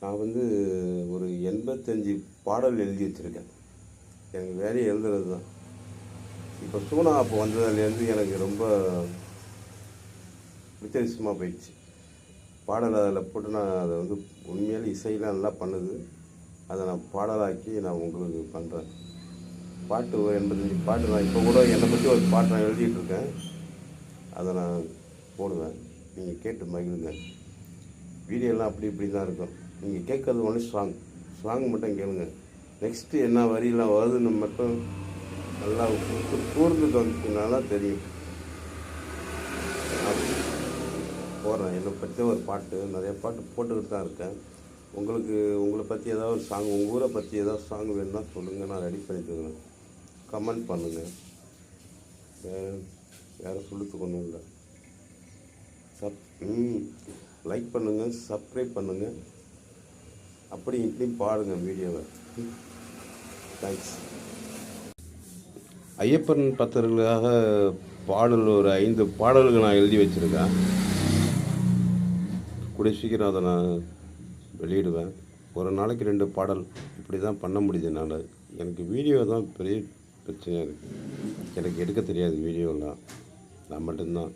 நான் வந்து ஒரு 85 பாடல் எழுதி வச்சுருக்கேன். எனக்கு வேலையை எழுதுறது தான். இப்போ சோனா ஆப் வந்ததுலேருந்து எனக்கு ரொம்ப வித்தியாசமாக போயிடுச்சு. பாடல் அதில் போட்டு நான் அதை வந்து உண்மையிலே இசையெலாம் நல்லா பண்ணுது. அதை நான் பாடலாக்கி நான் உங்களுக்கு பண்ணுறேன். பாட்டு ஒரு 85 பாட்டு நான் இப்போ கூட என்னை பற்றி ஒரு பாட்டு நான் எழுதிட்டுருக்கேன். அதை நான் போடுவேன். நீங்கள் கேட்டு மகிழுங்க. வீடியோலாம் அப்படி இப்படி தான் இருக்கும். நீங்கள் கேட்குறது ஒன்லி சாங் மட்டும் கேளுங்க. நெக்ஸ்ட்டு என்ன வரியெல்லாம் வருதுன்னு மட்டும் நல்லா கூர்ந்து கவனிச்சிங்கன்னா தெரியும். போடுறேன். என்னை பற்றி ஒரு பாட்டு நிறைய பாட்டு போட்டுக்கிட்டு தான் இருக்கேன். உங்களை பற்றி ஏதாவது ஒரு சாங், உங்கள் ஊரை பற்றி ஏதாவது சாங் வேணும்னா சொல்லுங்கள், நான் ரெடி பண்ணி தருவேன். கமெண்ட் பண்ணுங்கள். வேறு சொல்லுறதுக்கு ஒன்றும் இல்லை. லைக் பண்ணுங்கள், சப்ஸ்கிரைப் பண்ணுங்கள், அப்படி இப்படி பாருங்கள் வீடியோவை. தேங்க்ஸ். ஐயப்பன் பக்தர்களுக்காக பாடல் ஒரு 5 பாடல்கள் நான் எழுதி வச்சுருக்கேன். கூடிய சீக்கிரம் அதை நான் வெளியிடுவேன். ஒரு நாளைக்கு 2 பாடல் இப்படி தான் பண்ண முடியுது என்னால். எனக்கு வீடியோ தான் பெரிய பிரச்சனையாக இருக்குது. எனக்கு எடுக்க தெரியாது வீடியோலாம். நான் மட்டும்தான்